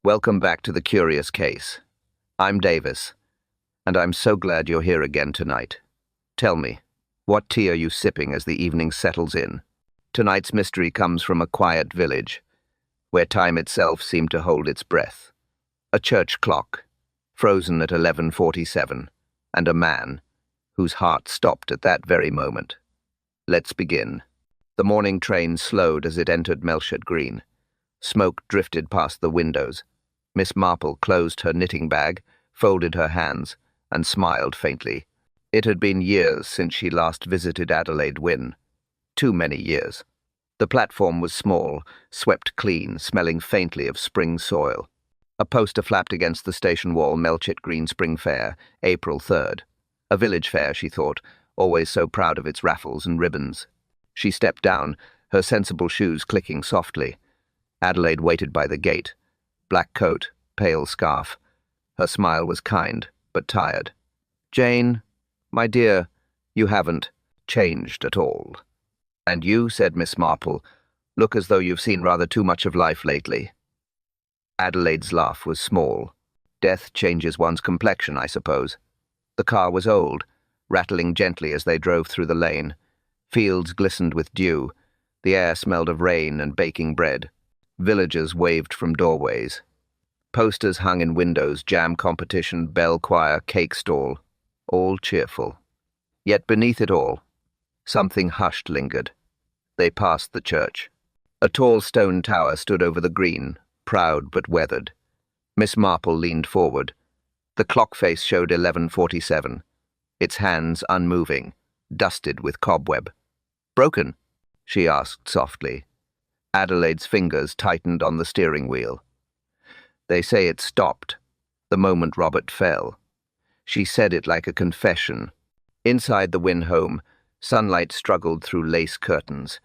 Welcome back to The Curious Case. I'm Davis, and I'm so glad you're here again tonight. Tell me, what tea are you sipping as the evening settles in? Tonight's mystery comes from a quiet village, where time itself seemed to hold its breath. A church clock, frozen at 11:47, and a man, whose heart stopped at that very moment. Let's begin. The morning train slowed as it entered Melchett Green. Smoke drifted past the windows. Miss Marple closed her knitting bag, folded her hands, and smiled faintly. It had been years since she last visited Adelaide Wynn. Too many years. The platform was small, swept clean, smelling faintly of spring soil. A poster flapped against the station wall, Melchett Green Spring Fair, April 3rd. A village fair, she thought, always so proud of its raffles and ribbons. She stepped down, her sensible shoes clicking softly. Adelaide waited by the gate. Black coat, pale scarf. Her smile was kind, but tired. "Jane, my dear, you haven't changed at all." "And you," said Miss Marple, "look as though you've seen rather too much of life lately." Adelaide's laugh was small. "Death changes one's complexion, I suppose." The car was old, rattling gently as they drove through the lane. Fields glistened with dew. The air smelled of rain and baking bread. Villagers waved from doorways. Posters hung in windows, jam competition, bell choir, cake stall, all cheerful. Yet beneath it all, something hushed lingered. They passed the church. A tall stone tower stood over the green, proud but weathered. Miss Marple leaned forward. The clock face showed 11:47, its hands unmoving, dusted with cobweb. "Broken?" she asked softly. Adelaide's fingers tightened on the steering wheel. "They say it stopped, the moment Robert fell." She said it like a confession. Inside the Wynn home, sunlight struggled through lace curtains.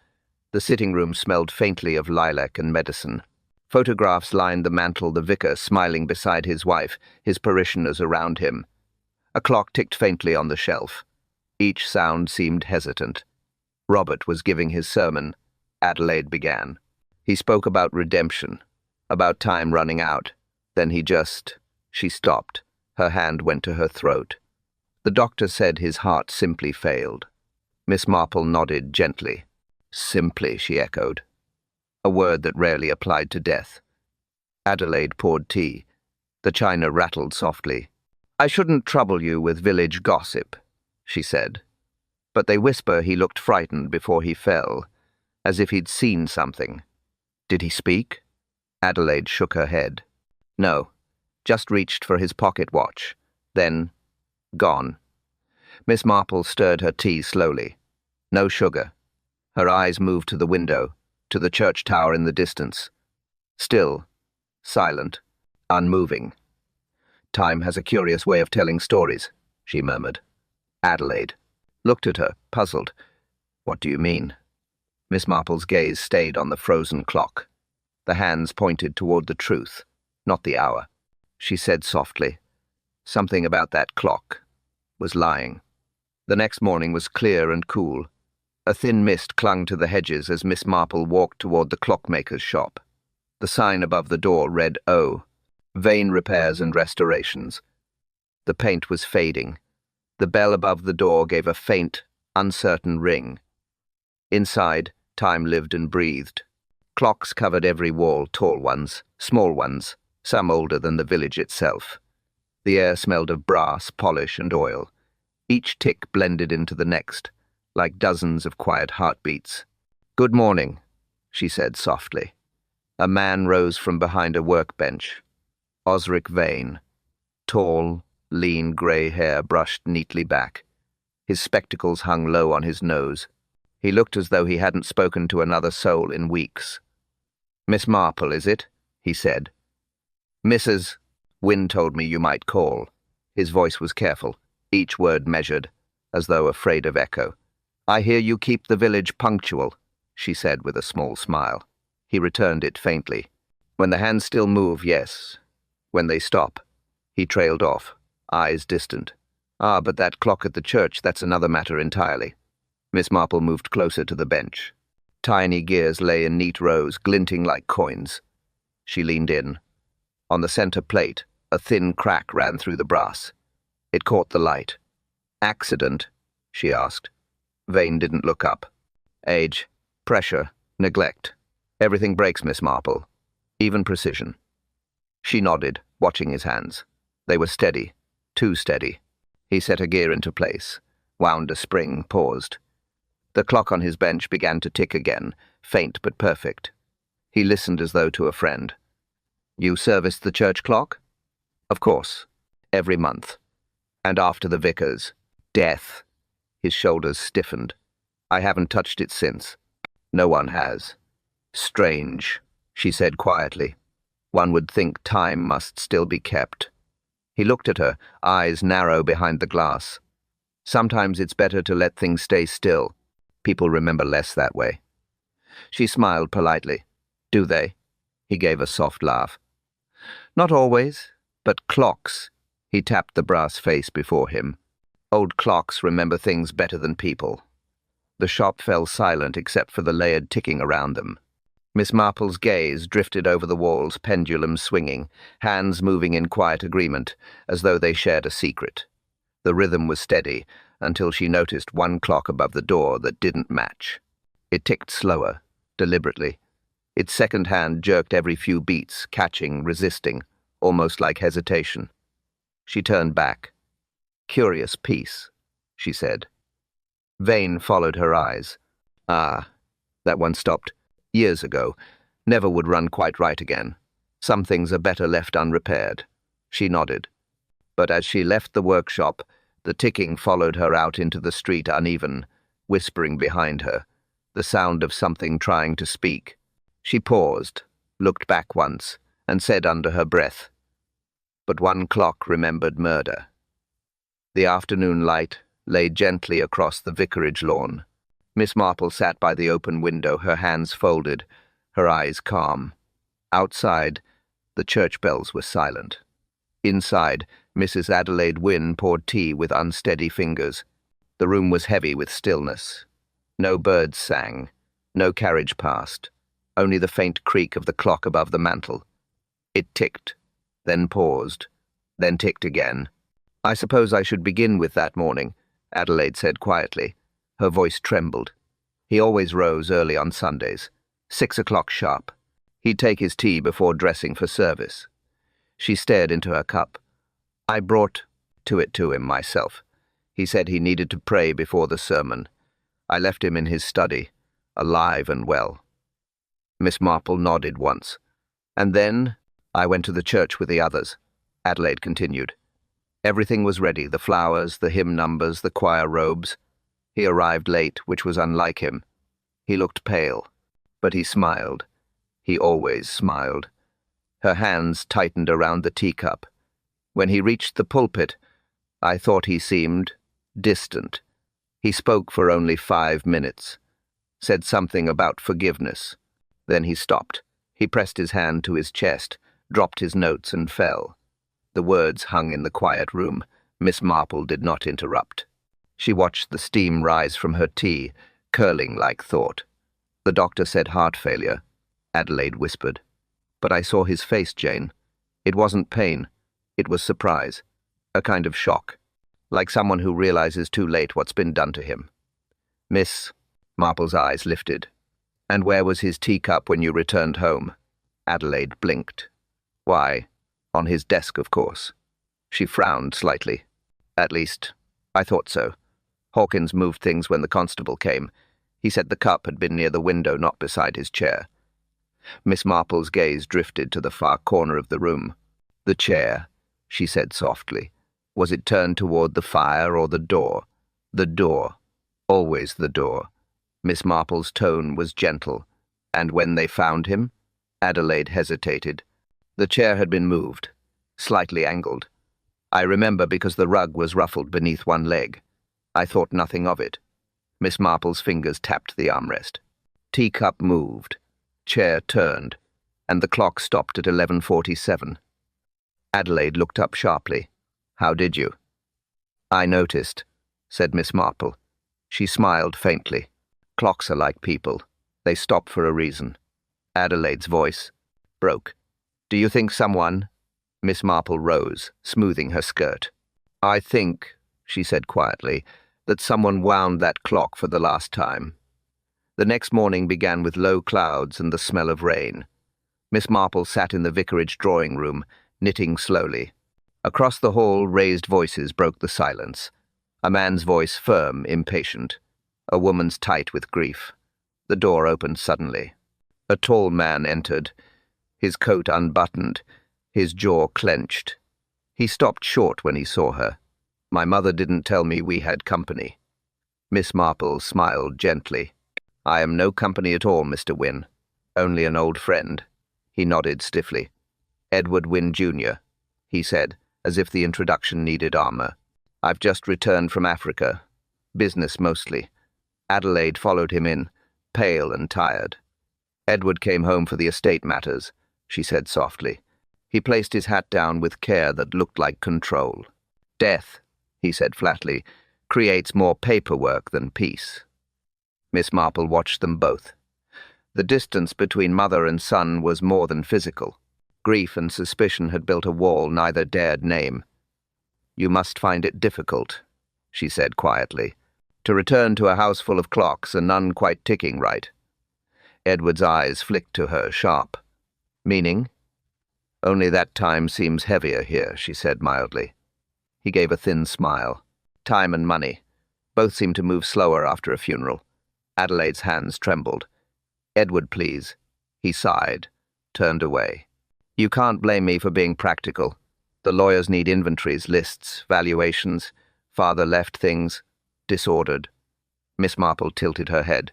The sitting room smelled faintly of lilac and medicine. Photographs lined the mantel, the vicar smiling beside his wife, his parishioners around him. A clock ticked faintly on the shelf. Each sound seemed hesitant. Robert was giving his sermon. Adelaide began. He spoke about redemption, about time running out. Then she stopped. Her hand went to her throat. The doctor said his heart simply failed. Miss Marple nodded gently. "Simply," she echoed. A word that rarely applied to death. Adelaide poured tea. The china rattled softly. "I shouldn't trouble you with village gossip," she said. But they whisper he looked frightened before he fell, as if he'd seen something. "Did he speak?" Adelaide shook her head. "No, just reached for his pocket watch. Then, gone." Miss Marple stirred her tea slowly. No sugar. Her eyes moved to the window, to the church tower in the distance. Still, silent, unmoving. "Time has a curious way of telling stories," she murmured. Adelaide looked at her, puzzled. "What do you mean?" Miss Marple's gaze stayed on the frozen clock. The hands pointed toward the truth, not the hour. She said softly, "Something about that clock was lying." The next morning was clear and cool. A thin mist clung to the hedges as Miss Marple walked toward the clockmaker's shop. The sign above the door read O, Vain Repairs and Restorations. The paint was fading. The bell above the door gave a faint, uncertain ring. Inside, time lived and breathed. Clocks covered every wall, tall ones, small ones, some older than the village itself. The air smelled of brass, polish, and oil. Each tick blended into the next, like dozens of quiet heartbeats. "Good morning," she said softly. A man rose from behind a workbench. Osric Vane. Tall, lean grey hair brushed neatly back. His spectacles hung low on his nose. He looked as though he hadn't spoken to another soul in weeks. "Miss Marple, is it?" he said. "Mrs. Wynn told me you might call." His voice was careful, each word measured, as though afraid of echo. "I hear you keep the village punctual," she said with a small smile. He returned it faintly. "When the hands still move, yes. When they stop." He trailed off, eyes distant. "Ah, but that clock at the church, that's another matter entirely." Miss Marple moved closer to the bench. Tiny gears lay in neat rows, glinting like coins. She leaned in. On the center plate, a thin crack ran through the brass. It caught the light. "Accident?" she asked. Vane didn't look up. "Age, pressure, neglect. Everything breaks, Miss Marple. Even precision." She nodded, watching his hands. They were steady, too steady. He set a gear into place, wound a spring, paused. The clock on his bench began to tick again, faint but perfect. He listened as though to a friend. "You serviced the church clock?" "Of course. Every month. And after the vicar's death." His shoulders stiffened. "I haven't touched it since. No one has." "Strange," she said quietly. "One would think time must still be kept." He looked at her, eyes narrow behind the glass. "Sometimes it's better to let things stay still. People remember less that way." She smiled politely. "Do they?" He gave a soft laugh. "Not always, but clocks." He tapped the brass face before him. "Old clocks remember things better than people." The shop fell silent except for the layered ticking around them. Miss Marple's gaze drifted over the walls, pendulum swinging, hands moving in quiet agreement, as though they shared a secret. The rhythm was steady, until she noticed one clock above the door that didn't match. It ticked slower, deliberately. Its second hand jerked every few beats, catching, resisting, almost like hesitation. She turned back. "Curious piece," she said. Vane followed her eyes. "Ah, that one stopped. Years ago. Never would run quite right again. Some things are better left unrepaired." She nodded. But as she left the workshop, the ticking followed her out into the street uneven, whispering behind her, the sound of something trying to speak. She paused, looked back once, and said under her breath, "But one clock remembered murder." The afternoon light lay gently across the vicarage lawn. Miss Marple sat by the open window, her hands folded, her eyes calm. Outside, the church bells were silent. Inside, Mrs. Adelaide Wynne poured tea with unsteady fingers. The room was heavy with stillness. No birds sang, no carriage passed, only the faint creak of the clock above the mantel. It ticked, then paused, then ticked again. "I suppose I should begin with that morning," Adelaide said quietly. Her voice trembled. He always rose early on Sundays, 6 o'clock sharp. He'd take his tea before dressing for service. She stared into her cup. "I brought it to him myself. He said he needed to pray before the sermon. I left him in his study, alive and well." Miss Marple nodded once. "And then I went to the church with the others," Adelaide continued. "Everything was ready, the flowers, the hymn numbers, the choir robes. He arrived late, which was unlike him. He looked pale, but he smiled. He always smiled." Her hands tightened around the teacup. "When he reached the pulpit, I thought he seemed distant. He spoke for only 5 minutes, said something about forgiveness. Then he stopped. He pressed his hand to his chest, dropped his notes and fell." The words hung in the quiet room. Miss Marple did not interrupt. She watched the steam rise from her tea, curling like thought. "The doctor said heart failure," Adelaide whispered. "But I saw his face, Jane. It wasn't pain. It was surprise. A kind of shock. Like someone who realizes too late what's been done to him." Miss Marple's eyes lifted. "And where was his teacup when you returned home?" Adelaide blinked. "Why, on his desk, of course." She frowned slightly. "At least, I thought so. Hawkins moved things when the constable came. He said the cup had been near the window, not beside his chair." Miss Marple's gaze drifted to the far corner of the room. "The chair," she said softly. "Was it turned toward the fire or the door?" "The door. Always the door." Miss Marple's tone was gentle. "And when they found him?" Adelaide hesitated. "The chair had been moved, slightly angled. I remember because the rug was ruffled beneath one leg. I thought nothing of it." Miss Marple's fingers tapped the armrest. Teacup moved. Chair turned, and the clock stopped at 11:47. Adelaide looked up sharply. "How did you?" "I noticed," said Miss Marple. She smiled faintly. "Clocks are like people. They stop for a reason." Adelaide's voice broke. "Do you think someone Miss Marple rose, smoothing her skirt. "I think," she said quietly, "that someone wound that clock for the last time." The next morning began with low clouds and the smell of rain. Miss Marple sat in the vicarage drawing room, knitting slowly. Across the hall, raised voices broke the silence. A man's voice firm, impatient. A woman's tight with grief. The door opened suddenly. A tall man entered, his coat unbuttoned, his jaw clenched. He stopped short when he saw her. "My mother didn't tell me we had company." Miss Marple smiled gently. "I am no company at all, Mr. Wynne. Only an old friend." He nodded stiffly. "Edward Wynne, Jr.," he said, as if the introduction needed armor. "I've just returned from Africa. Business mostly." Adelaide followed him in, pale and tired. "Edward came home for the estate matters," she said softly. He placed his hat down with care that looked like control. "Death," he said flatly, "creates more paperwork than peace." Miss Marple watched them both. The distance between mother and son was more than physical. Grief and suspicion had built a wall neither dared name. "You must find it difficult," she said quietly, "to return to a house full of clocks and none quite ticking right." Edward's eyes flicked to her, sharp. "Meaning?" "Only that time seems heavier here," she said mildly. He gave a thin smile. "Time and money. Both seem to move slower after a funeral." Adelaide's hands trembled. "Edward, please." He sighed, turned away. "You can't blame me for being practical. The lawyers need inventories, lists, valuations. Father left things disordered." Miss Marple tilted her head.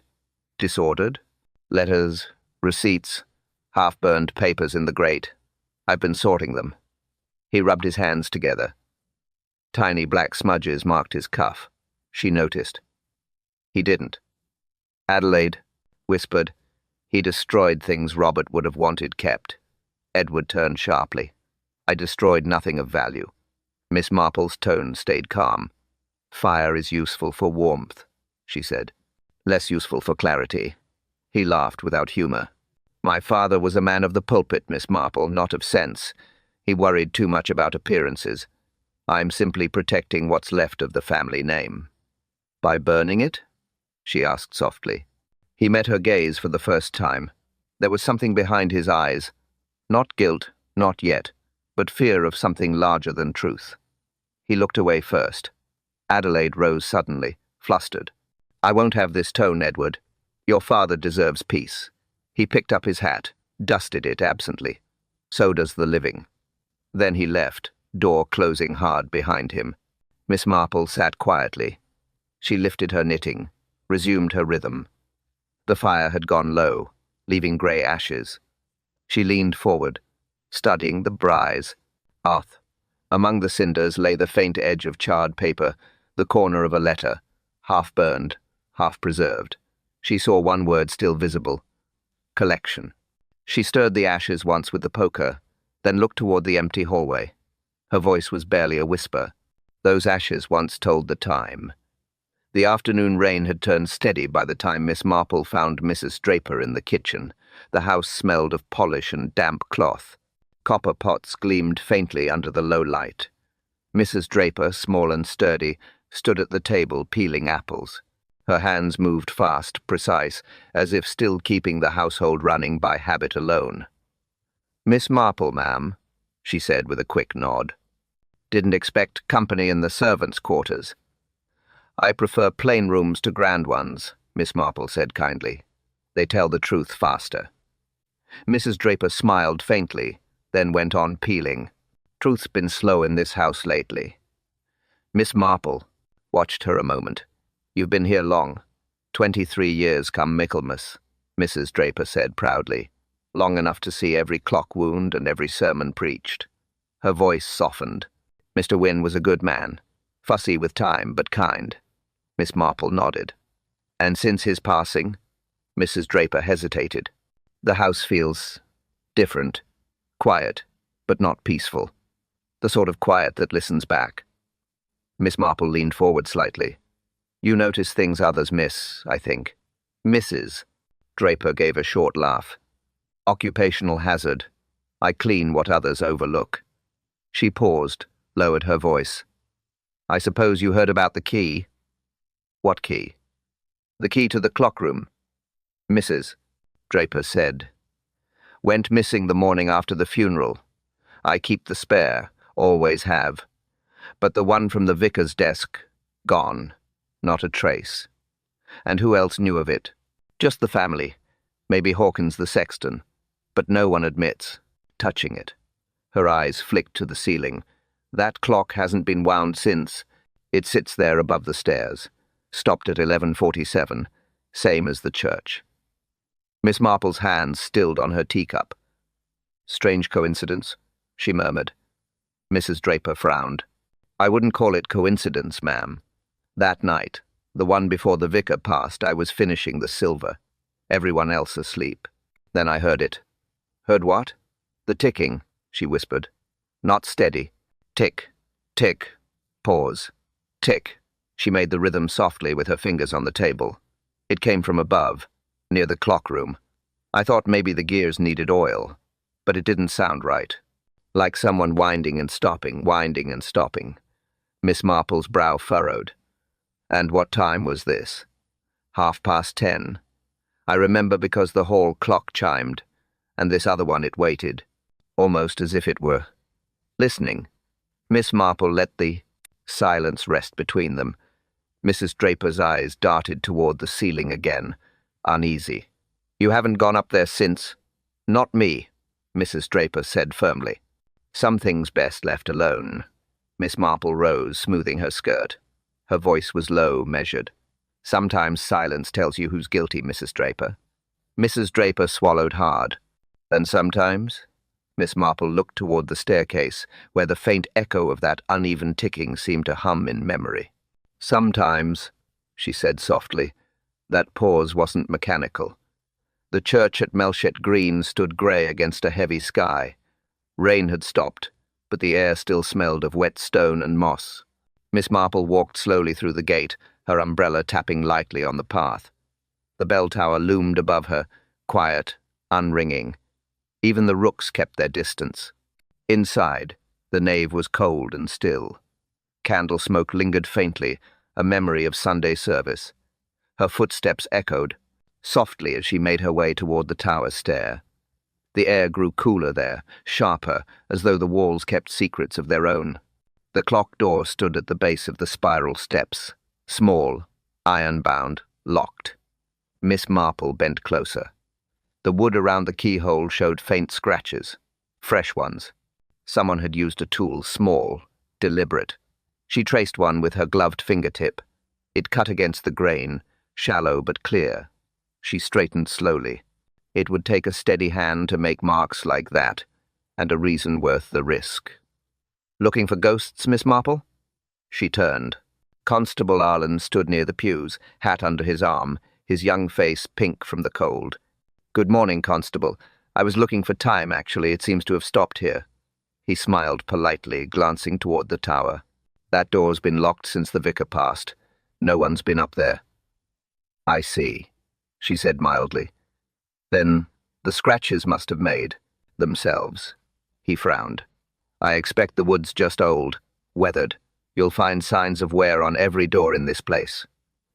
"Disordered? Letters, receipts, half-burned papers in the grate. I've been sorting them." He rubbed his hands together. Tiny black smudges marked his cuff. She noticed. He didn't. Adelaide whispered, "He destroyed things Robert would have wanted kept." Edward turned sharply. "I destroyed nothing of value." Miss Marple's tone stayed calm. "Fire is useful for warmth," she said. "Less useful for clarity." He laughed without humor. "My father was a man of the pulpit, Miss Marple, not of sense. He worried too much about appearances. I'm simply protecting what's left of the family name." "By burning it?" she asked softly. He met her gaze for the first time. There was something behind his eyes. Not guilt, not yet, but fear of something larger than truth. He looked away first. Adelaide rose suddenly, flustered. "I won't have this tone, Edward. Your father deserves peace." He picked up his hat, dusted it absently. "So does the living." Then he left, door closing hard behind him. Miss Marple sat quietly. She lifted her knitting, resumed her rhythm. The fire had gone low, leaving grey ashes. She leaned forward, studying the braise. Among the cinders lay the faint edge of charred paper, the corner of a letter, half-burned, half-preserved. She saw one word still visible. Collection. She stirred the ashes once with the poker, then looked toward the empty hallway. Her voice was barely a whisper. Those ashes once told the time. The afternoon rain had turned steady by the time Miss Marple found Mrs. Draper in the kitchen. The house smelled of polish and damp cloth. Copper pots gleamed faintly under the low light. Mrs. Draper, small and sturdy, stood at the table peeling apples. Her hands moved fast, precise, as if still keeping the household running by habit alone. "Miss Marple, ma'am," she said with a quick nod. "Didn't expect company in the servants' quarters." "I prefer plain rooms to grand ones," Miss Marple said kindly. "They tell the truth faster." Mrs. Draper smiled faintly, then went on peeling. "Truth's been slow in this house lately." Miss Marple watched her a moment. "You've been here long. 23 years come Michaelmas," Mrs. Draper said proudly. "Long enough to see every clock wound and every sermon preached." Her voice softened. "Mr. Wynne was a good man, fussy with time, but kind." Miss Marple nodded. "And since his passing?" Mrs. Draper hesitated. "The house feels different, quiet, but not peaceful. The sort of quiet that listens back." Miss Marple leaned forward slightly. "You notice things others miss, I think." "Mrs." Draper gave a short laugh. "Occupational hazard. I clean what others overlook." She paused, lowered her voice. I suppose you heard about the key? What key? The key to the clockroom. Mrs. Draper said. Went missing the morning after the funeral. I keep the spare, always have. But the one from the vicar's desk, gone. Not a trace. And who else knew of it? Just the family. Maybe Hawkins the sexton. But no one admits touching it. Her eyes flicked to the ceiling. That clock hasn't been wound since. It sits there above the stairs. Stopped at 11:47. Same as the church. Miss Marple's hands stilled on her teacup. Strange coincidence, she murmured. Mrs. Draper frowned. I wouldn't call it coincidence, ma'am. That night, the one before the vicar passed, I was finishing the silver. Everyone else asleep. Then I heard it. Heard what? The ticking, she whispered. Not steady. Tick, tick, pause. Tick. She made the rhythm softly with her fingers on the table. It came from above, near the clock room. I thought maybe the gears needed oil, but it didn't sound right. Like someone winding and stopping, winding and stopping. Miss Marple's brow furrowed. And what time was this? 10:30. I remember because the hall clock chimed, and this other one it waited, almost as if it were listening. Miss Marple let the silence rest between them. Mrs. Draper's eyes darted toward the ceiling again, uneasy. You haven't gone up there since? Not me, Mrs. Draper said firmly. Some things best left alone. Miss Marple rose, smoothing her skirt. Her voice was low, measured. Sometimes silence tells you who's guilty, Mrs. Draper. Mrs. Draper swallowed hard. And sometimes? Miss Marple looked toward the staircase, where the faint echo of that uneven ticking seemed to hum in memory. Sometimes, she said softly. That pause wasn't mechanical. The church at Melchett Green stood grey against a heavy sky. Rain had stopped, but the air still smelled of wet stone and moss. Miss Marple walked slowly through the gate, her umbrella tapping lightly on the path. The bell tower loomed above her, quiet, unringing. Even the rooks kept their distance. Inside, the nave was cold and still. Candle smoke lingered faintly, a memory of Sunday service. Her footsteps echoed, softly as she made her way toward the tower stair. The air grew cooler there, sharper, as though the walls kept secrets of their own. The clock door stood at the base of the spiral steps, small, iron-bound, locked. Miss Marple bent closer. The wood around the keyhole showed faint scratches, fresh ones. Someone had used a tool, small, deliberate. She traced one with her gloved fingertip. It cut against the grain, shallow but clear. She straightened slowly. It would take a steady hand to make marks like that, and a reason worth the risk. Looking for ghosts, Miss Marple? She turned. Constable Arlen stood near the pews, hat under his arm, his young face pink from the cold. Good morning, Constable. I was looking for time, actually. It seems to have stopped here. He smiled politely, glancing toward the tower. That door's been locked since the vicar passed. No one's been up there. I see, she said mildly. Then the scratches must have made themselves. He frowned. I expect the wood's just old, weathered. You'll find signs of wear on every door in this place.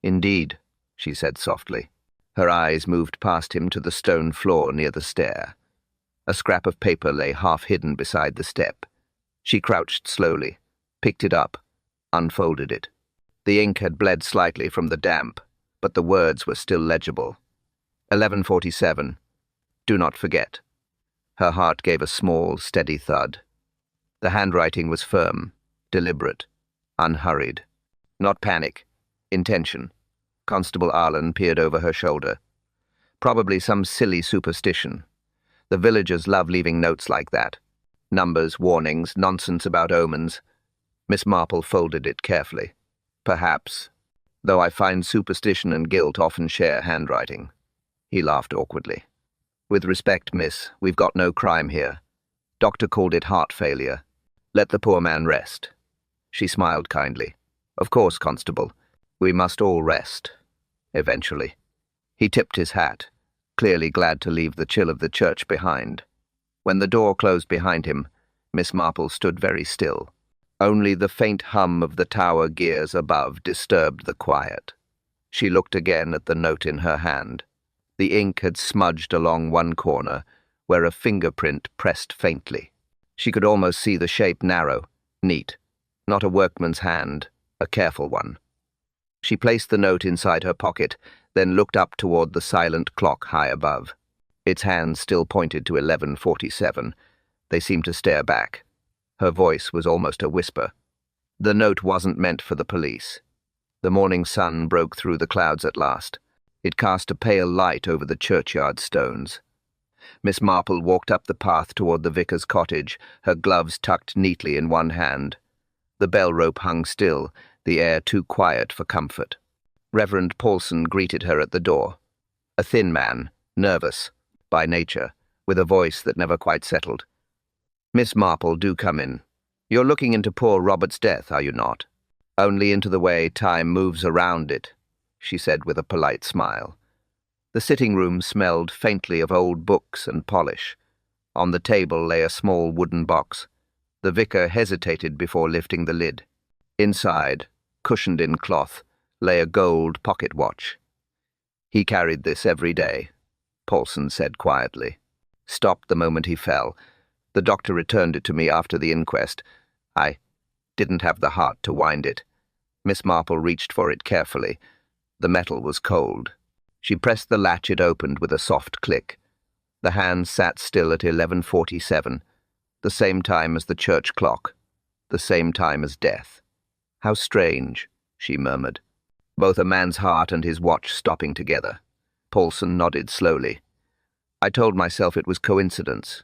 Indeed, she said softly. Her eyes moved past him to the stone floor near the stair. A scrap of paper lay half-hidden beside the step. She crouched slowly, picked it up, unfolded it. The ink had bled slightly from the damp, but the words were still legible. 11:47. Do not forget. Her heart gave a small, steady thud. The handwriting was firm, deliberate, unhurried. Not panic. Intention. Constable Arlen peered over her shoulder. Probably some silly superstition. The villagers love leaving notes like that. Numbers, warnings, nonsense about omens. Miss Marple folded it carefully. Perhaps, though I find superstition and guilt often share handwriting. He laughed awkwardly. With respect, miss, we've got no crime here. Doctor called it heart failure. Let the poor man rest. She smiled kindly. Of course, Constable. We must all rest. Eventually. He tipped his hat, clearly glad to leave the chill of the church behind. When the door closed behind him, Miss Marple stood very still. Only the faint hum of the tower gears above disturbed the quiet. She looked again at the note in her hand. The ink had smudged along one corner, where a fingerprint pressed faintly. She could almost see the shape narrow, neat, not a workman's hand, a careful one. She placed the note inside her pocket, then looked up toward the silent clock high above. Its hands still pointed to 11:47. They seemed to stare back. Her voice was almost a whisper. The note wasn't meant for the police. The morning sun broke through the clouds at last. It cast a pale light over the churchyard stones. Miss Marple walked up the path toward the vicar's cottage, her gloves tucked neatly in one hand. The bell rope hung still, the air too quiet for comfort. Reverend Paulson greeted her at the door. A thin man, nervous, by nature, with a voice that never quite settled. "Miss Marple, do come in. You're looking into poor Robert's death, are you not?" "Only into the way time moves around it," she said with a polite smile. The sitting room smelled faintly of old books and polish. On the table lay a small wooden box. The vicar hesitated before lifting the lid. Inside, cushioned in cloth, lay a gold pocket watch. "He carried this every day," Paulson said quietly. "Stopped the moment he fell. The doctor returned it to me after the inquest. I didn't have the heart to wind it." Miss Marple reached for it carefully. The metal was cold. She pressed the latch. It opened with a soft click. The hand sat still at 11:47, the same time as the church clock, the same time as death. "How strange," she murmured. "Both a man's heart and his watch stopping together." Paulson nodded slowly. "I told myself it was coincidence,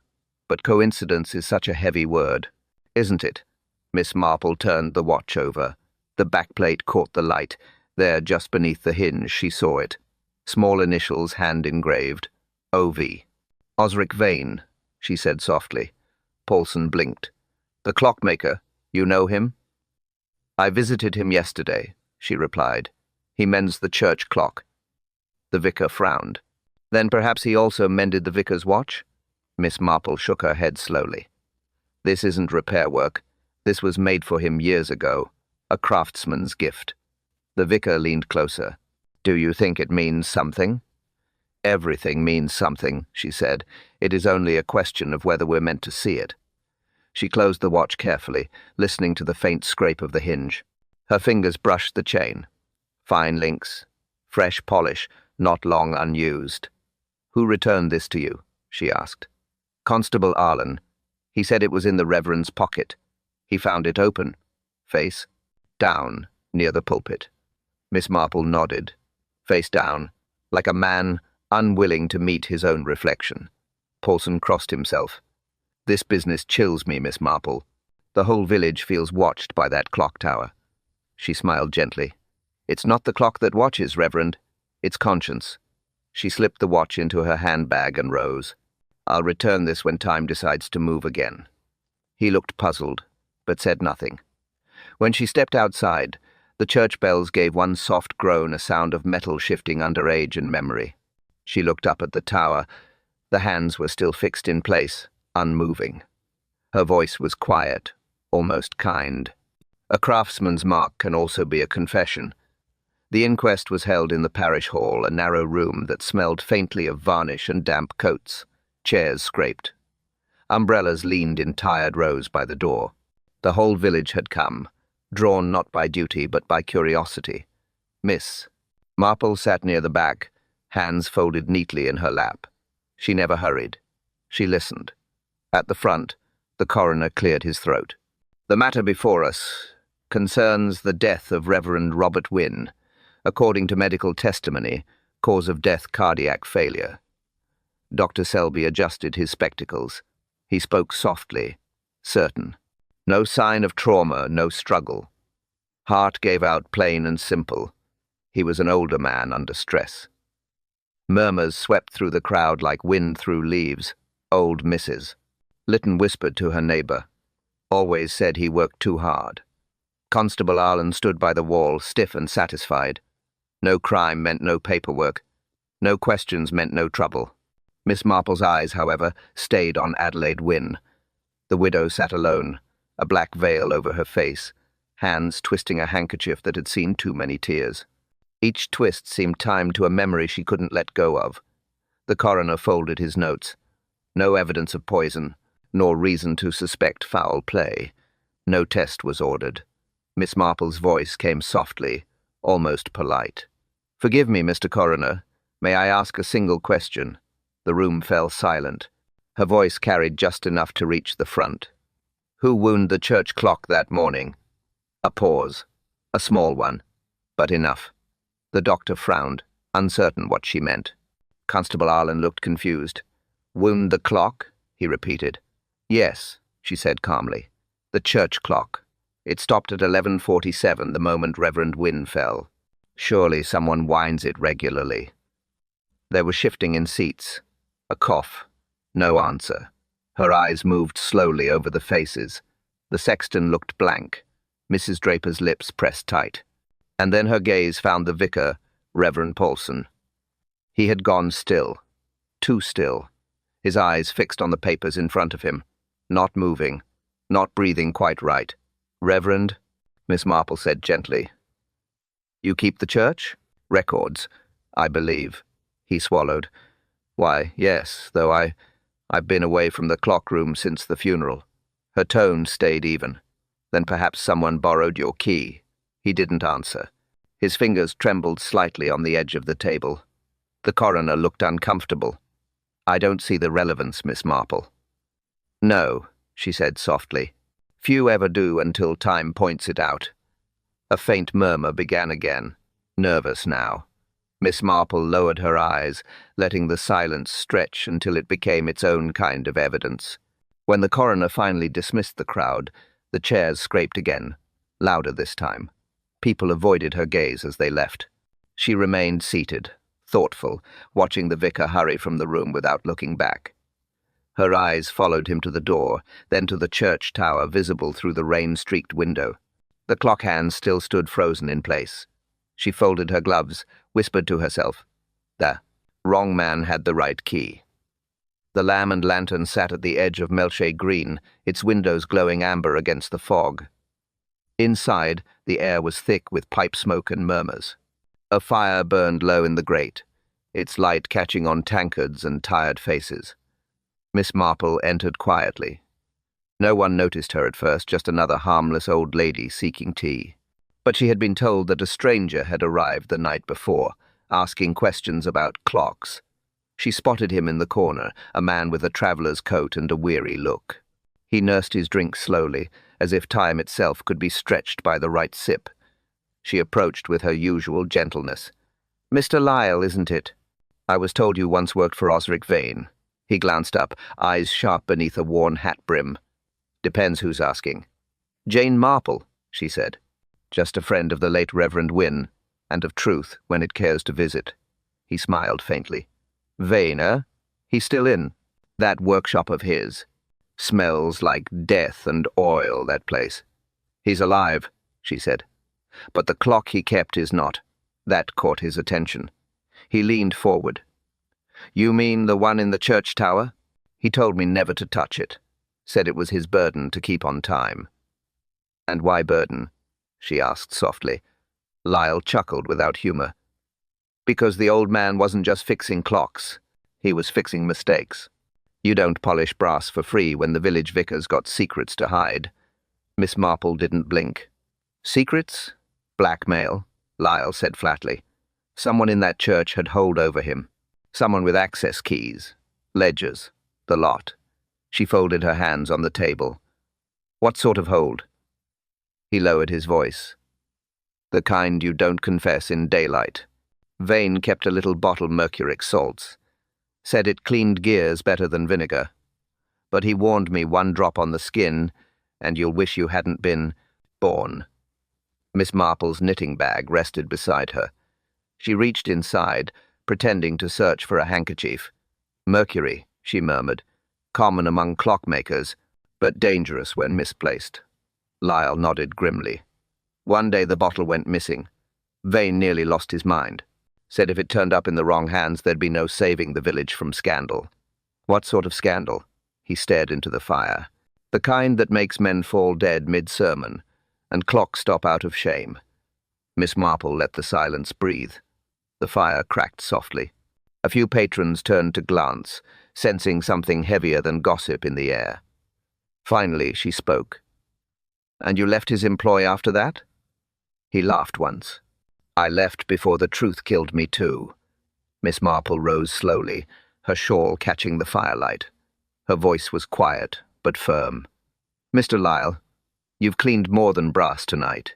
but coincidence is such a heavy word, isn't it?" Miss Marple turned the watch over. The backplate caught the light. There, just beneath the hinge, she saw it. Small initials hand-engraved, O.V. "Osric Vane," she said softly. Paulson blinked. "The clockmaker, you know him?" "I visited him yesterday," she replied. "He mends the church clock." The vicar frowned. "Then perhaps he also mended the vicar's watch?" Miss Marple shook her head slowly. "This isn't repair work. This was made for him years ago, a craftsman's gift." The vicar leaned closer. "Do you think it means something?" "Everything means something," she said. "It is only a question of whether we're meant to see it." She closed the watch carefully, listening to the faint scrape of the hinge. Her fingers brushed the chain. Fine links, fresh polish, not long unused. "Who returned this to you?" she asked. "Constable Arlen. He said it was in the Reverend's pocket. He found it open, face down, near the pulpit." Miss Marple nodded. Face down, like a man unwilling to meet his own reflection. Paulson crossed himself. "This business chills me, Miss Marple. The whole village feels watched by that clock tower." She smiled gently. "It's not the clock that watches, Reverend. It's conscience." She slipped the watch into her handbag and rose. "I'll return this when time decides to move again." He looked puzzled, but said nothing. When she stepped outside, the church bells gave one soft groan, a sound of metal shifting under age and memory. She looked up at the tower. The hands were still fixed in place, unmoving. Her voice was quiet, almost kind. A craftsman's mark can also be a confession. The inquest was held in the parish hall, a narrow room that smelled faintly of varnish and damp coats. Chairs scraped. Umbrellas leaned in tired rows by the door. The whole village had come, drawn not by duty but by curiosity. Miss Marple sat near the back, hands folded neatly in her lap. She never hurried. She listened. At the front, the coroner cleared his throat. "The matter before us concerns the death of Reverend Robert Wynne. According to medical testimony, cause of death cardiac failure." Dr. Selby adjusted his spectacles. He spoke softly, certain. No sign of trauma, no struggle. Heart gave out plain and simple. He was an older man under stress. Murmurs swept through the crowd like wind through leaves. Old Mrs. Lytton whispered to her neighbor. Always said he worked too hard. Constable Arlen stood by the wall, stiff and satisfied. No crime meant no paperwork. No questions meant no trouble. Miss Marple's eyes, however, stayed on Adelaide Wynne. The widow sat alone, a black veil over her face, hands twisting a handkerchief that had seen too many tears. Each twist seemed timed to a memory she couldn't let go of. The coroner folded his notes. No evidence of poison, nor reason to suspect foul play. No test was ordered. Miss Marple's voice came softly, almost polite. "Forgive me, Mr. Coroner. May I ask a single question?" The room fell silent. Her voice carried just enough to reach the front. "Who wound the church clock that morning?" A pause. A small one, but enough. The doctor frowned, uncertain what she meant. Constable Arlen looked confused. "Wound the clock?" he repeated. "Yes," she said calmly. "The church clock. It stopped at 11:47 the moment Reverend Wynne fell. Surely someone winds it regularly." There was shifting in seats. A cough. No answer. Her eyes moved slowly over the faces. The sexton looked blank. Mrs. Draper's lips pressed tight. And then her gaze found the vicar, Reverend Paulson. He had gone still. Too still. His eyes fixed on the papers in front of him. Not moving. Not breathing quite right. "Reverend," Miss Marple said gently. "You keep the church?" "Records, I believe." He swallowed. "Why, yes, though I've been away from the clock room since the funeral." Her tone stayed even. "Then perhaps someone borrowed your key." He didn't answer. His fingers trembled slightly on the edge of the table. The coroner looked uncomfortable. "I don't see the relevance, Miss Marple." "No," she said softly. "Few ever do until time points it out." A faint murmur began again, nervous now. Miss Marple lowered her eyes, letting the silence stretch until it became its own kind of evidence. When the coroner finally dismissed the crowd, the chairs scraped again, louder this time. People avoided her gaze as they left. She remained seated, thoughtful, watching the vicar hurry from the room without looking back. Her eyes followed him to the door, then to the church tower visible through the rain-streaked window. The clock hands still stood frozen in place. She folded her gloves, whispered to herself. The wrong man had the right key. The Lamb and Lantern sat at the edge of Melchay Green, its windows glowing amber against the fog. Inside, the air was thick with pipe smoke and murmurs. A fire burned low in the grate, its light catching on tankards and tired faces. Miss Marple entered quietly. No one noticed her at first, just another harmless old lady seeking tea. But she had been told that a stranger had arrived the night before, asking questions about clocks. She spotted him in the corner, a man with a traveller's coat and a weary look. He nursed his drink slowly, as if time itself could be stretched by the right sip. She approached with her usual gentleness. "Mr. Lyle, isn't it? I was told you once worked for Osric Vane." He glanced up, eyes sharp beneath a worn hat brim. "Depends who's asking." "Jane Marple," she said. "Just a friend of the late Reverend Wynne, and of Truth when it cares to visit." He smiled faintly. "Vane, eh? He's still in. That workshop of his. Smells like death and oil, that place." "He's alive," she said. "But the clock he kept is not." That caught his attention. He leaned forward. "You mean the one in the church tower?" "He told me never to touch it. Said it was his burden to keep on time." "And why burden?" she asked softly. Lyle chuckled without humor. "Because the old man wasn't just fixing clocks. He was fixing mistakes. You don't polish brass for free when the village vicar's got secrets to hide." Miss Marple didn't blink. "Secrets? Blackmail," Lyle said flatly. "Someone in that church had hold over him. Someone with access keys, ledgers, the lot." She folded her hands on the table. "What sort of hold?" He lowered his voice. "The kind you don't confess in daylight. Vane kept a little bottle mercuric salts. Said it cleaned gears better than vinegar. But he warned me one drop on the skin, and you'll wish you hadn't been born." Miss Marple's knitting bag rested beside her. She reached inside, pretending to search for a handkerchief. "Mercury," she murmured. "Common among clockmakers, but dangerous when misplaced." Lyle nodded grimly. "One day the bottle went missing. Vane nearly lost his mind. Said if it turned up in the wrong hands, there'd be no saving the village from scandal." "What sort of scandal?" He stared into the fire. The kind that makes men fall dead mid-sermon, and clocks stop out of shame. Miss Marple let the silence breathe. The fire cracked softly. A few patrons turned to glance, sensing something heavier than gossip in the air. Finally, she spoke. "And you left his employ after that?" He laughed once. "I left before the truth killed me too." Miss Marple rose slowly, her shawl catching the firelight. Her voice was quiet, but firm. "Mr. Lyle, you've cleaned more than brass tonight.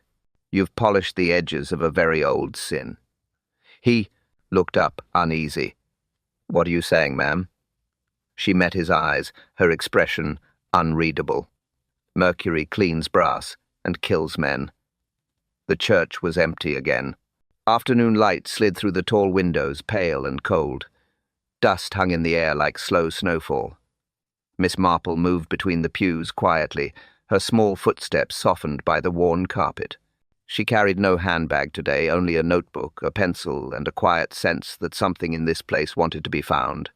You've polished the edges of a very old sin." He looked up, uneasy. "What are you saying, ma'am?" She met his eyes, her expression unreadable. Mercury cleans brass and kills men. The church was empty again. Afternoon light slid through the tall windows, pale and cold. Dust hung in the air like slow snowfall. Miss Marple moved between the pews quietly, her small footsteps softened by the worn carpet. She carried no handbag today, only a notebook, a pencil, and a quiet sense that something in this place wanted to be found.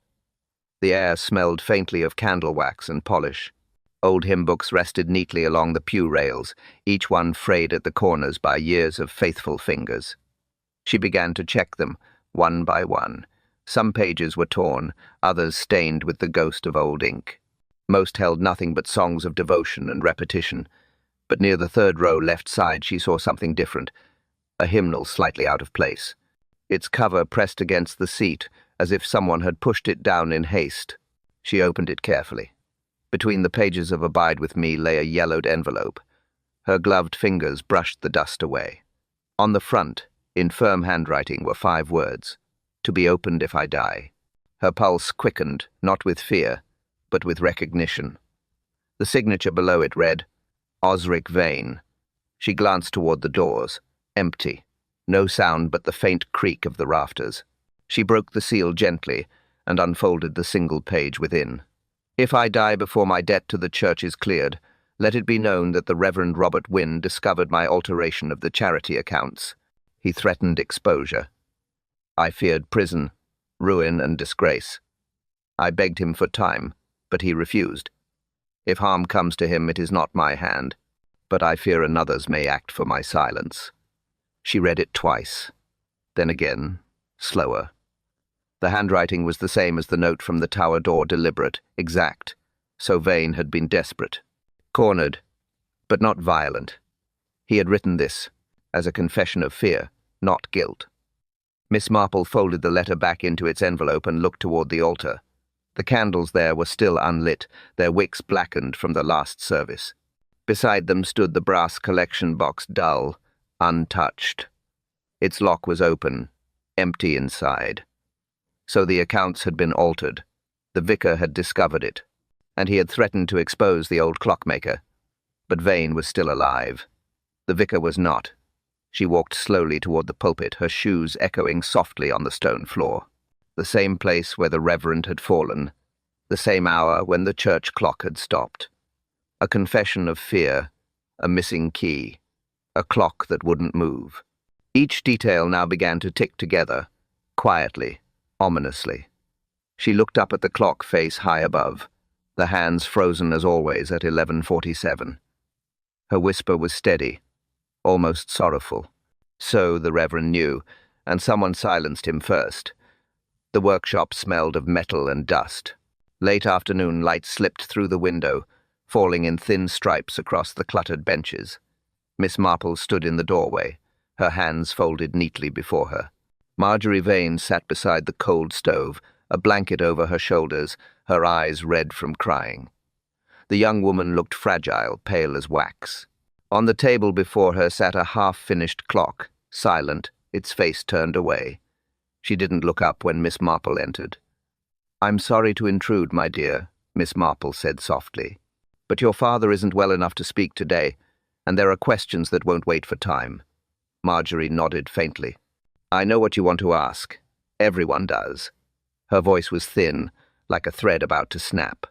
The air smelled faintly of candle wax and polish. Old hymn books rested neatly along the pew rails, each one frayed at the corners by years of faithful fingers. She began to check them, one by one. Some pages were torn, others stained with the ghost of old ink. Most held nothing but songs of devotion and repetition. But near the third row left side she saw something different, a hymnal slightly out of place. Its cover pressed against the seat, as if someone had pushed it down in haste. She opened it carefully. Between the pages of Abide With Me lay a yellowed envelope. Her gloved fingers brushed the dust away. On the front, in firm handwriting, were 5 words, "To be opened if I die." Her pulse quickened, not with fear, but with recognition. The signature below it read, Osric Vane. She glanced toward the doors, empty, no sound but the faint creak of the rafters. She broke the seal gently and unfolded the single page within. "If I die before my debt to the church is cleared, let it be known that the Reverend Robert Wynne discovered my alteration of the charity accounts. He threatened exposure. I feared prison, ruin, and disgrace. I begged him for time, but he refused. If harm comes to him, it is not my hand, but I fear another's may act for my silence." She read it twice, then again, slower. The handwriting was the same as the note from the tower door, deliberate, exact. So Vane had been desperate. Cornered, but not violent. He had written this as a confession of fear, not guilt. Miss Marple folded the letter back into its envelope and looked toward the altar. The candles there were still unlit, their wicks blackened from the last service. Beside them stood the brass collection box, dull, untouched. Its lock was open, empty inside. So the accounts had been altered. The vicar had discovered it, and he had threatened to expose the old clockmaker. But Vane was still alive. The vicar was not. She walked slowly toward the pulpit, her shoes echoing softly on the stone floor. The same place where the Reverend had fallen, the same hour when the church clock had stopped. A confession of fear, a missing key, a clock that wouldn't move. Each detail now began to tick together, quietly, ominously. She looked up at the clock face high above, the hands frozen as always at 11:47. Her whisper was steady, almost sorrowful. So the Reverend knew, and someone silenced him first. The workshop smelled of metal and dust. Late afternoon light slipped through the window, falling in thin stripes across the cluttered benches. Miss Marple stood in the doorway, her hands folded neatly before her. Marjorie Vane sat beside the cold stove, a blanket over her shoulders, her eyes red from crying. The young woman looked fragile, pale as wax. On the table before her sat a half-finished clock, silent, its face turned away. She didn't look up when Miss Marple entered. "I'm sorry to intrude, my dear," Miss Marple said softly. "But your father isn't well enough to speak today, and there are questions that won't wait for time." Marjorie nodded faintly. "I know what you want to ask. Everyone does." Her voice was thin, like a thread about to snap.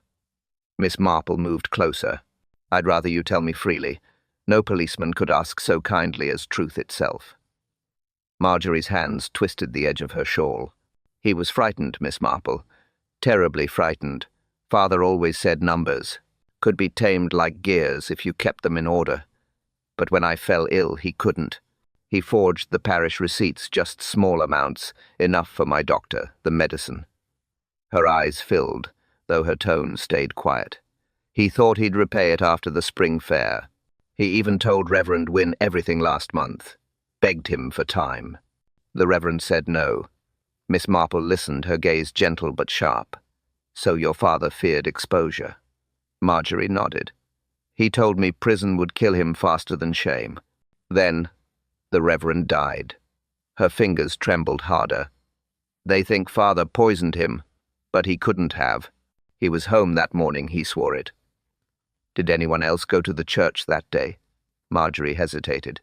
Miss Marple moved closer. "I'd rather you tell me freely. No policeman could ask so kindly as truth itself." Marjorie's hands twisted the edge of her shawl. "He was frightened, Miss Marple. Terribly frightened. Father always said numbers. Could be tamed like gears if you kept them in order. But when I fell ill, he couldn't. He forged the parish receipts, just small amounts, enough for my doctor, the medicine. Her eyes filled, though her tone stayed quiet. He thought he'd repay it after the spring fair. He even told Reverend Wynne everything last month. Begged him for time. The Reverend said no. Miss Marple listened, her gaze gentle but sharp. So your father feared exposure. Marjorie nodded. He told me prison would kill him faster than shame. Then the Reverend died. Her fingers trembled harder. They think father poisoned him, but he couldn't have. He was home that morning, he swore it. Did anyone else go to the church that day? Marjorie hesitated.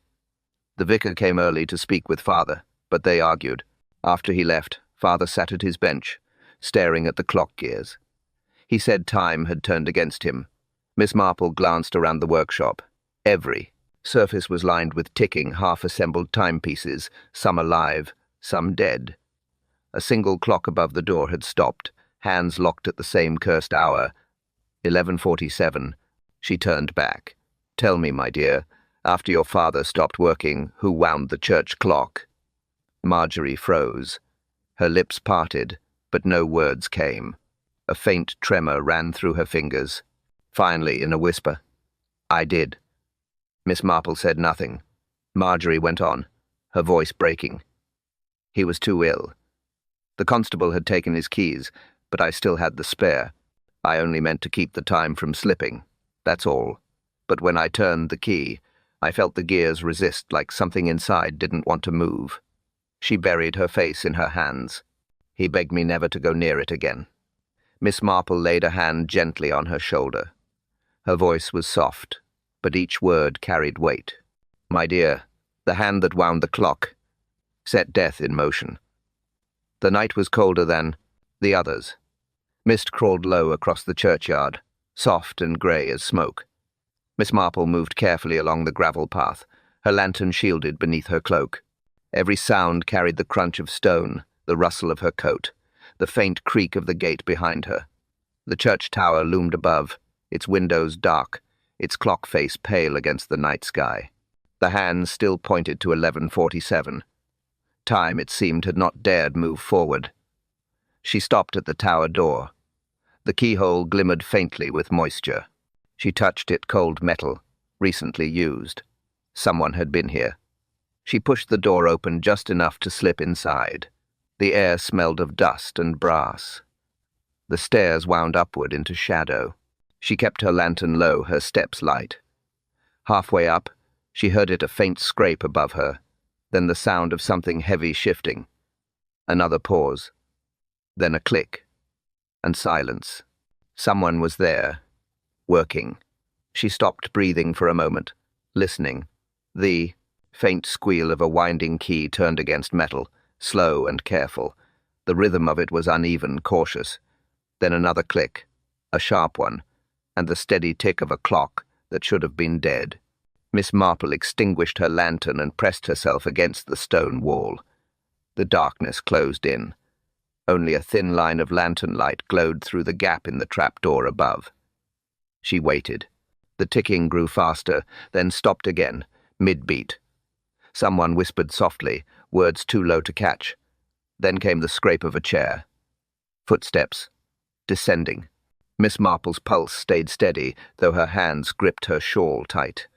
The vicar came early to speak with father, but they argued. After he left, father sat at his bench, staring at the clock gears. He said time had turned against him. Miss Marple glanced around the workshop. Every surface was lined with ticking, half-assembled timepieces, some alive, some dead. A single clock above the door had stopped, hands locked at the same cursed hour. 11:47. She turned back. Tell me, my dear, after your father stopped working, who wound the church clock? Marjorie froze. Her lips parted, but no words came. A faint tremor ran through her fingers. Finally, in a whisper, I did. Miss Marple said nothing. Marjorie went on, her voice breaking. He was too ill. The constable had taken his keys, but I still had the spare. I only meant to keep the time from slipping. That's all. But when I turned the key, I felt the gears resist, like something inside didn't want to move. She buried her face in her hands. He begged me never to go near it again. Miss Marple laid a hand gently on her shoulder. Her voice was soft, but each word carried weight. My dear, the hand that wound the clock set death in motion. The night was colder than the others. Mist crawled low across the churchyard, soft and grey as smoke. Miss Marple moved carefully along the gravel path, her lantern shielded beneath her cloak. Every sound carried the crunch of stone, the rustle of her coat, the faint creak of the gate behind her. The church tower loomed above, its windows dark, its clock face pale against the night sky. The hands still pointed to 11:47. Time, it seemed, had not dared move forward. She stopped at the tower door. The keyhole glimmered faintly with moisture. She touched it, cold metal, recently used. Someone had been here. She pushed the door open just enough to slip inside. The air smelled of dust and brass. The stairs wound upward into shadow. She kept her lantern low, her steps light. Halfway up, she heard a faint scrape above her, then the sound of something heavy shifting. Another pause, then a click, and silence. Someone was there, working. She stopped breathing for a moment, listening. The faint squeal of a winding key turned against metal, slow and careful. The rhythm of it was uneven, cautious. Then another click, a sharp one, and the steady tick of a clock that should have been dead. Miss Marple extinguished her lantern and pressed herself against the stone wall. The darkness closed in. Only a thin line of lantern light glowed through the gap in the trapdoor above. She waited. The ticking grew faster, then stopped again, mid-beat. Someone whispered softly, words too low to catch. Then came the scrape of a chair. Footsteps, descending. Miss Marple's pulse stayed steady, though her hands gripped her shawl tight.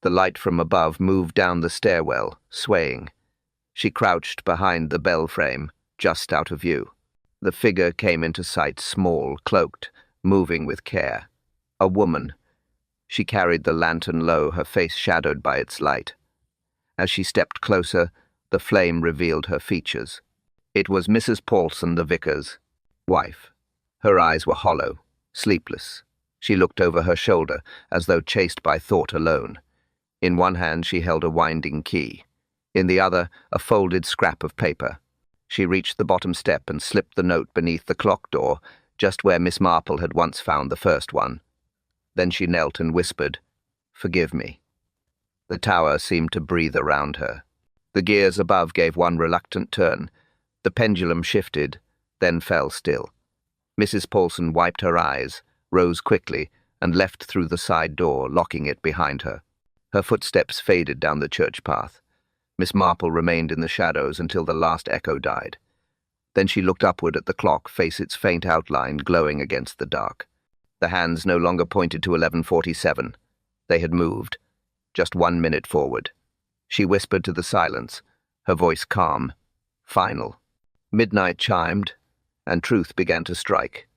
The light from above moved down the stairwell, swaying. She crouched behind the bell frame, just out of view. The figure came into sight, small, cloaked, moving with care. A woman. She carried the lantern low, her face shadowed by its light. As she stepped closer, the flame revealed her features. It was Mrs. Paulson, the vicar's wife. Her eyes were hollow, sleepless. She looked over her shoulder, as though chased by thought alone. In one hand she held a winding key. In the other, a folded scrap of paper. She reached the bottom step and slipped the note beneath the clock door, just where Miss Marple had once found the first one. Then she knelt and whispered, "Forgive me." The tower seemed to breathe around her. The gears above gave one reluctant turn. The pendulum shifted, then fell still. Mrs. Paulson wiped her eyes, rose quickly, and left through the side door, locking it behind her. Her footsteps faded down the church path. Miss Marple remained in the shadows until the last echo died. Then she looked upward at the clock, face its faint outline glowing against the dark. The hands no longer pointed to 11:47. They had moved, just 1 minute forward. She whispered to the silence, her voice calm, final. Midnight chimed, and truth began to strike.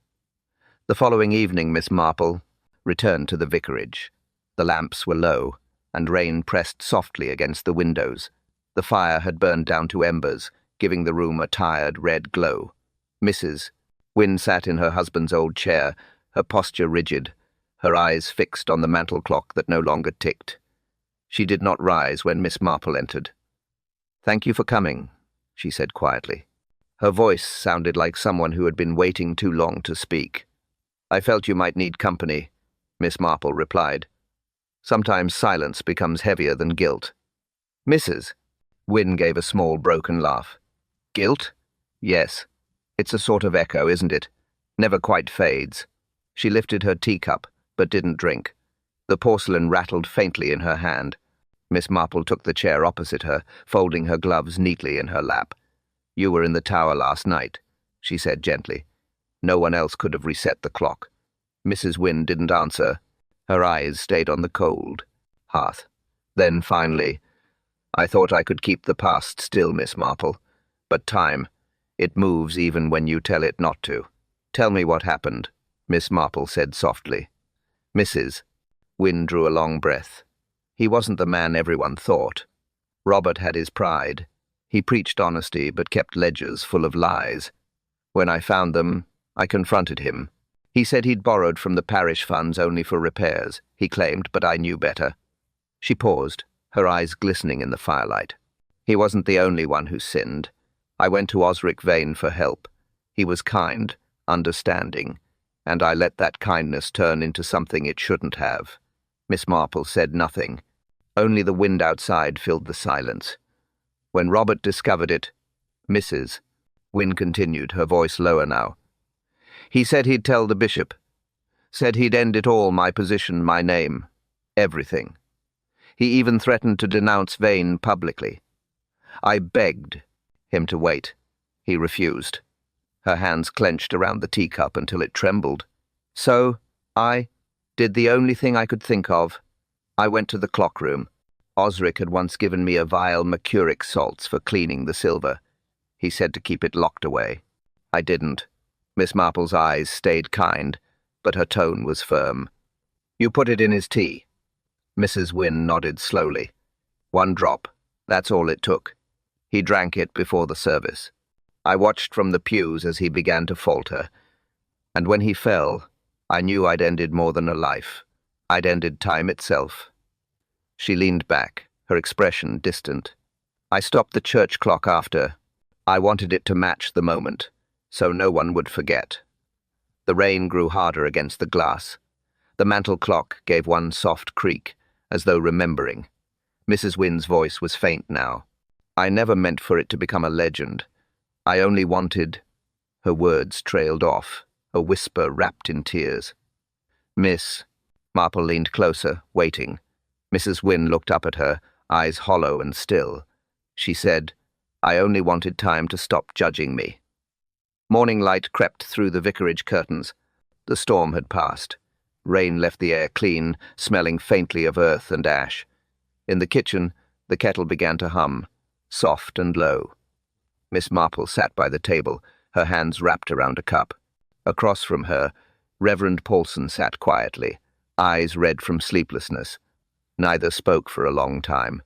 The following evening, Miss Marple returned to the vicarage. The lamps were low, and rain pressed softly against the windows. The fire had burned down to embers, giving the room a tired red glow. Mrs. Wynne sat in her husband's old chair, her posture rigid, her eyes fixed on the mantel clock that no longer ticked. She did not rise when Miss Marple entered. "Thank you for coming," she said quietly. Her voice sounded like someone who had been waiting too long to speak. "I felt you might need company," Miss Marple replied. "Sometimes silence becomes heavier than guilt." "Mrs." Wynne gave a small, broken laugh. "Guilt? Yes. It's a sort of echo, isn't it? Never quite fades." She lifted her teacup, but didn't drink. The porcelain rattled faintly in her hand. Miss Marple took the chair opposite her, folding her gloves neatly in her lap. "You were in the tower last night," she said gently. "No one else could have reset the clock." Mrs. Wynne didn't answer. Her eyes stayed on the cold hearth. Then, finally, "I thought I could keep the past still, Miss Marple. But time, it moves even when you tell it not to." "Tell me what happened," Miss Marple said softly. "Mrs." Wynne drew a long breath. He wasn't the man everyone thought. Robert had his pride. He preached honesty but kept ledgers full of lies. When I found them, I confronted him. He said he'd borrowed from the parish funds only for repairs, he claimed, but I knew better. She paused, her eyes glistening in the firelight. "He wasn't the only one who sinned. I went to Osric Vane for help. He was kind, understanding, and I let that kindness turn into something it shouldn't have." Miss Marple said nothing. Only the wind outside filled the silence. "When Robert discovered it, Mrs." Wynne continued, her voice lower now. "He said he'd tell the bishop. Said he'd end it all, my position, my name, everything. He even threatened to denounce Vane publicly. I begged him to wait. He refused." Her hands clenched around the teacup until it trembled. "So, I did the only thing I could think of. I went to the clock room. Osric had once given me a vial mercuric salts for cleaning the silver. He said to keep it locked away. I didn't." Miss Marple's eyes stayed kind, but her tone was firm. "You put it in his tea?" Mrs. Wynne nodded slowly. "1 drop. That's all it took. He drank it before the service. I watched from the pews as he began to falter, and when he fell, I knew I'd ended more than a life. I'd ended time itself." She leaned back, her expression distant. "I stopped the church clock after. I wanted it to match the moment, so no one would forget." The rain grew harder against the glass. The mantel clock gave one soft creak, as though remembering. Mrs. Wynne's voice was faint now. "I never meant for it to become a legend. I only wanted—" Her words trailed off, a whisper wrapped in tears. "Miss..." Marple leaned closer, waiting. Mrs. Wynne looked up at her, eyes hollow and still. She said, "I only wanted time to stop judging me." Morning light crept through the vicarage curtains. The storm had passed. Rain left the air clean, smelling faintly of earth and ash. In the kitchen, the kettle began to hum, soft and low. Miss Marple sat by the table, her hands wrapped around a cup. Across from her, Reverend Paulson sat quietly, eyes red from sleeplessness. Neither spoke for a long time.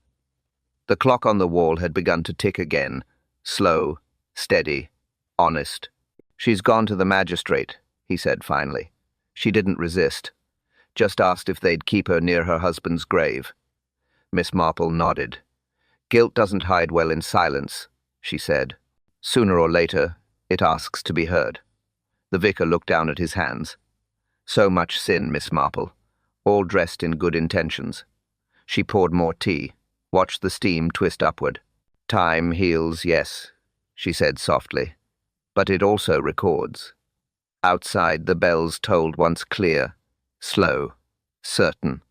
The clock on the wall had begun to tick again, slow, steady, honest. "She's gone to the magistrate," he said finally. She didn't resist, just asked if they'd keep her near her husband's grave. Miss Marple nodded. "Guilt doesn't hide well in silence," she said. "Sooner or later, it asks to be heard." The vicar looked down at his hands. "So much sin, Miss Marple, all dressed in good intentions." She poured more tea, watched the steam twist upward. "Time heals, yes," she said softly, "but it also records." Outside, the bells tolled once clear, slow, certain.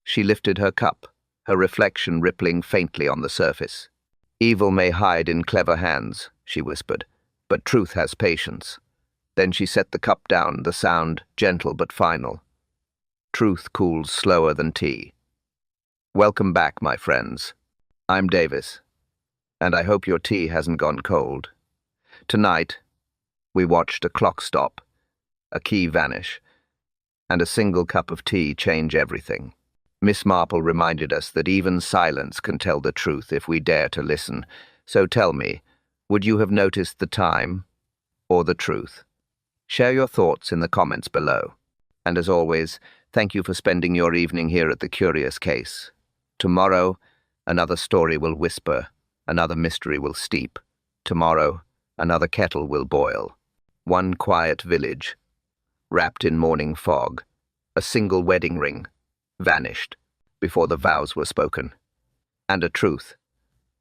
She lifted her cup, her reflection rippling faintly on the surface. "Evil may hide in clever hands," she whispered, "but truth has patience." Then she set the cup down, the sound gentle but final. Truth cools slower than tea. Welcome back, my friends. I'm Davis, and I hope your tea hasn't gone cold. Tonight, we watched a clock stop, a key vanish, and a single cup of tea change everything. Miss Marple reminded us that even silence can tell the truth if we dare to listen. So tell me, would you have noticed the time or the truth? Share your thoughts in the comments below. And as always, thank you for spending your evening here at The Curious Case. Tomorrow, another story will whisper, another mystery will steep. Tomorrow, another kettle will boil. One quiet village, wrapped in morning fog, a single wedding ring, vanished before the vows were spoken. And a truth,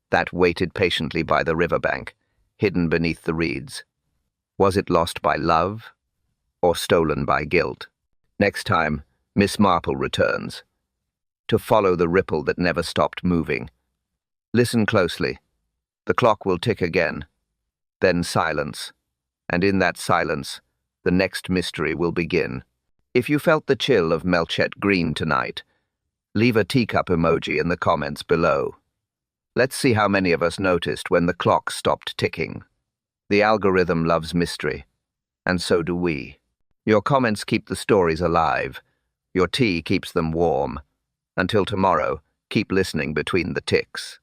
that waited patiently by the riverbank, hidden beneath the reeds. Was it lost by love or stolen by guilt? Next time, Miss Marple returns, to follow the ripple that never stopped moving. Listen closely. The clock will tick again, then silence, and in that silence, the next mystery will begin. If you felt the chill of Melchett Green tonight, leave a teacup emoji in the comments below. Let's see how many of us noticed when the clock stopped ticking. The algorithm loves mystery, and so do we. Your comments keep the stories alive. Your tea keeps them warm. Until tomorrow, keep listening between the ticks.